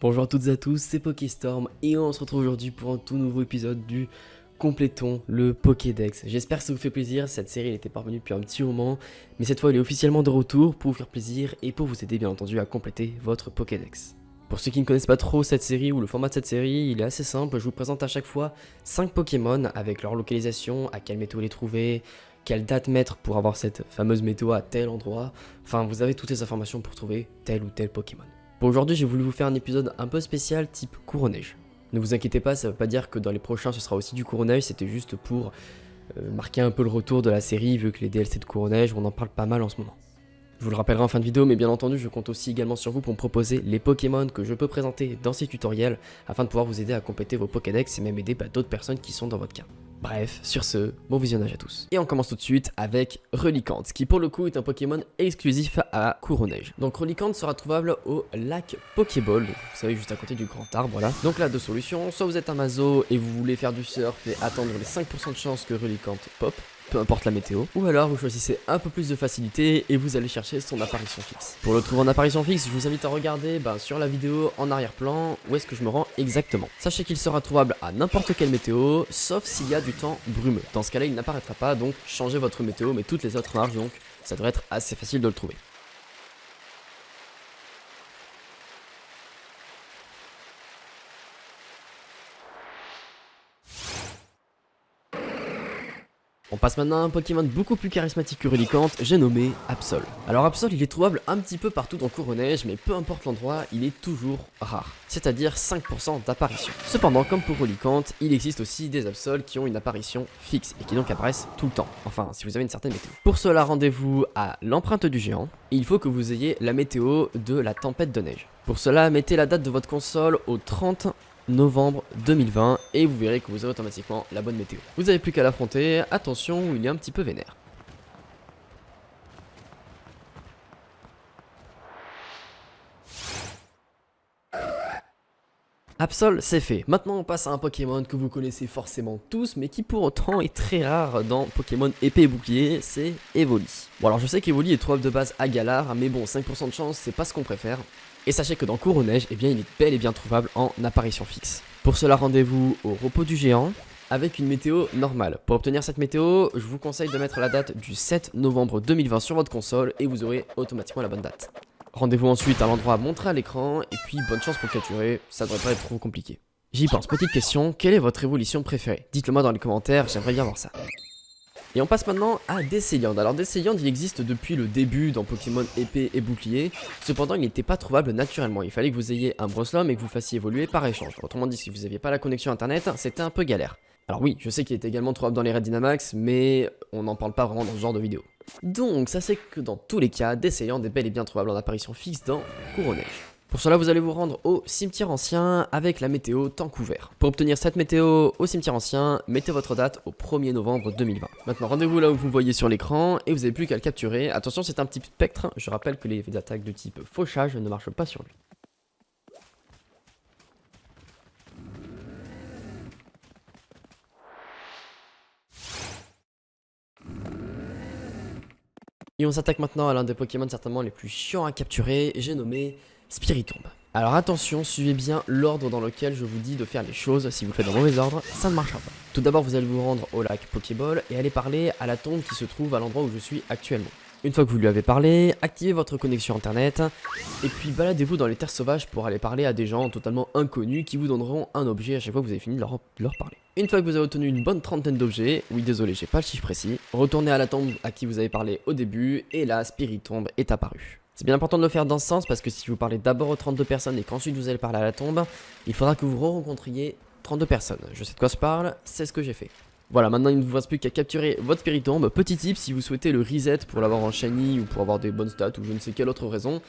Bonjour à toutes et à tous, c'est Pokéstorm et on se retrouve aujourd'hui pour un tout nouveau épisode du Complétons le Pokédex. J'espère que ça vous fait plaisir, cette série elle était parvenue depuis un petit moment, mais cette fois elle est officiellement de retour pour vous faire plaisir et pour vous aider bien entendu à compléter votre Pokédex. Pour ceux qui ne connaissent pas trop cette série ou le format de cette série, il est assez simple, je vous présente à chaque fois 5 Pokémon avec leur localisation, à quelle météo les trouver, quelle date mettre pour avoir cette fameuse météo à tel endroit, enfin vous avez toutes les informations pour trouver tel ou tel Pokémon. Pour aujourd'hui, j'ai voulu vous faire un épisode un peu spécial type Couronnage. Ne vous inquiétez pas, ça veut pas dire que dans les prochains ce sera aussi du Couronnage, c'était juste pour marquer un peu le retour de la série vu que les DLC de Couronnage, on en parle pas mal en ce moment. Je vous le rappellerai en fin de vidéo, mais bien entendu, je compte aussi également sur vous pour me proposer les Pokémon que je peux présenter dans ces tutoriels afin de pouvoir vous aider à compléter vos Pokédex et même aider d'autres personnes qui sont dans votre cas. Bref, sur ce, bon visionnage à tous. Et on commence tout de suite avec Relicanth, qui pour le coup est un Pokémon exclusif à Couronnage. Donc Relicanth sera trouvable au lac Pokéball, vous savez juste à côté du grand arbre là. Donc là, deux solutions, soit vous êtes un maso et vous voulez faire du surf et attendre les 5% de chance que Relicanth pop, peu importe la météo, ou alors vous choisissez un peu plus de facilité et vous allez chercher son apparition fixe. Pour le trouver en apparition fixe, je vous invite à regarder sur la vidéo en arrière-plan où est-ce que je me rends exactement. Sachez qu'il sera trouvable à n'importe quelle météo, sauf s'il y a du temps brumeux. Dans ce cas-là, il n'apparaîtra pas, donc changez votre météo, mais toutes les autres marchent, donc ça devrait être assez facile de le trouver. On passe maintenant à un Pokémon beaucoup plus charismatique que Relicanth, j'ai nommé Absol. Alors Absol il est trouvable un petit peu partout dans Couronnage, mais peu importe l'endroit, il est toujours rare, c'est-à-dire 5% d'apparition. Cependant, comme pour Relicanth, il existe aussi des Absol qui ont une apparition fixe et qui donc apparaissent tout le temps, enfin si vous avez une certaine météo. Pour cela, rendez-vous à l'empreinte du géant, et il faut que vous ayez la météo de la tempête de neige. Pour cela, mettez la date de votre console au 30 novembre 2020 et vous verrez que vous avez automatiquement la bonne météo. Vous n'avez plus qu'à l'affronter, attention, il est un petit peu vénère. Absol, c'est fait. Maintenant on passe à un Pokémon que vous connaissez forcément tous, mais qui pour autant est très rare dans Pokémon épée et bouclier, c'est Evoli. Bon alors je sais qu'Evoli est trouvable de base à Galar, mais bon 5% de chance c'est pas ce qu'on préfère. Et sachez que dans Couronnage, eh bien il est bel et bien trouvable en apparition fixe. Pour cela rendez-vous au repos du géant, avec une météo normale. Pour obtenir cette météo, je vous conseille de mettre la date du 7 novembre 2020 sur votre console et vous aurez automatiquement la bonne date. Rendez-vous ensuite à l'endroit montré à l'écran et puis bonne chance pour capturer, ça devrait pas être trop compliqué. J'y pense, petite question, quelle est votre évolution préférée? Dites-le moi dans les commentaires, j'aimerais bien voir ça. Et on passe maintenant à Descéliande. Alors Descéliande il existe depuis le début dans Pokémon épée et bouclier, cependant il n'était pas trouvable naturellement, il fallait que vous ayez un Brosslom et que vous fassiez évoluer par échange. Autrement dit, si vous n'aviez pas la connexion internet, c'était un peu galère. Alors oui, je sais qu'il est également trouvable dans les Raids Dynamax, mais on n'en parle pas vraiment dans ce genre de vidéo. Donc sachez que dans tous les cas, Descéliande est bel et bien trouvable en apparition fixe dans Couronnage. Pour cela, vous allez vous rendre au cimetière ancien avec la météo temps couvert. Pour obtenir cette météo au cimetière ancien, mettez votre date au 1er novembre 2020. Maintenant, rendez-vous là où vous voyez sur l'écran et vous n'avez plus qu'à le capturer. Attention, c'est un petit spectre. Je rappelle que les attaques de type fauchage ne marchent pas sur lui. Et on s'attaque maintenant à l'un des Pokémon certainement les plus chiants à capturer, j'ai nommé Spiritomb. Alors attention, suivez bien l'ordre dans lequel je vous dis de faire les choses, si vous le faites dans le mauvais ordre, ça ne marchera pas. Tout d'abord, vous allez vous rendre au lac Pokéball et aller parler à la tombe qui se trouve à l'endroit où je suis actuellement. Une fois que vous lui avez parlé, activez votre connexion internet et puis baladez-vous dans les terres sauvages pour aller parler à des gens totalement inconnus qui vous donneront un objet à chaque fois que vous avez fini de leur parler. Une fois que vous avez obtenu une bonne trentaine d'objets, oui désolé j'ai pas le chiffre précis, retournez à la tombe à qui vous avez parlé au début et là Spiritomb est apparu. C'est bien important de le faire dans ce sens parce que si vous parlez d'abord aux 32 personnes et qu'ensuite vous allez parler à la tombe, il faudra que vous rencontriez 32 personnes. Je sais de quoi je parle, c'est ce que j'ai fait. Voilà, maintenant il ne vous reste plus qu'à capturer votre Spiritomb. Petit tip, si vous souhaitez le reset pour l'avoir en shiny ou pour avoir des bonnes stats ou je ne sais quelle autre raison,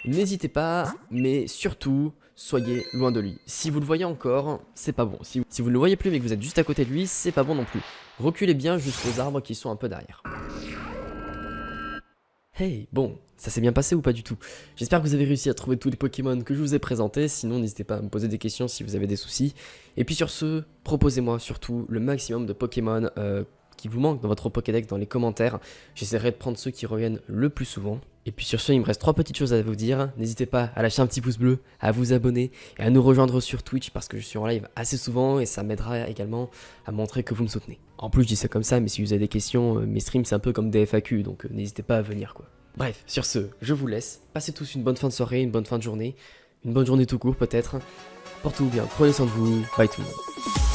n'hésitez pas, mais surtout, soyez loin de lui. Si vous le voyez encore, c'est pas bon. Si vous ne le voyez plus mais que vous êtes juste à côté de lui, c'est pas bon non plus. Reculez bien jusqu'aux arbres qui sont un peu derrière. Hey, bon, ça s'est bien passé ou pas du tout? J'espère que vous avez réussi à trouver tous les Pokémon que je vous ai présentés, sinon n'hésitez pas à me poser des questions si vous avez des soucis. Et puis sur ce, proposez-moi surtout le maximum de Pokémon qui vous manquent dans votre Pokédex dans les commentaires. J'essaierai de prendre ceux qui reviennent le plus souvent. Et puis sur ce, il me reste 3 petites choses à vous dire. N'hésitez pas à lâcher un petit pouce bleu, à vous abonner et à nous rejoindre sur Twitch parce que je suis en live assez souvent et ça m'aidera également à montrer que vous me soutenez. En plus, je dis ça comme ça, mais si vous avez des questions, mes streams c'est un peu comme des FAQ, donc n'hésitez pas à venir quoi. Bref, sur ce, je vous laisse. Passez tous une bonne fin de soirée, une bonne fin de journée, une bonne journée tout court peut-être. Portez-vous bien, prenez soin de vous, bye tout le monde.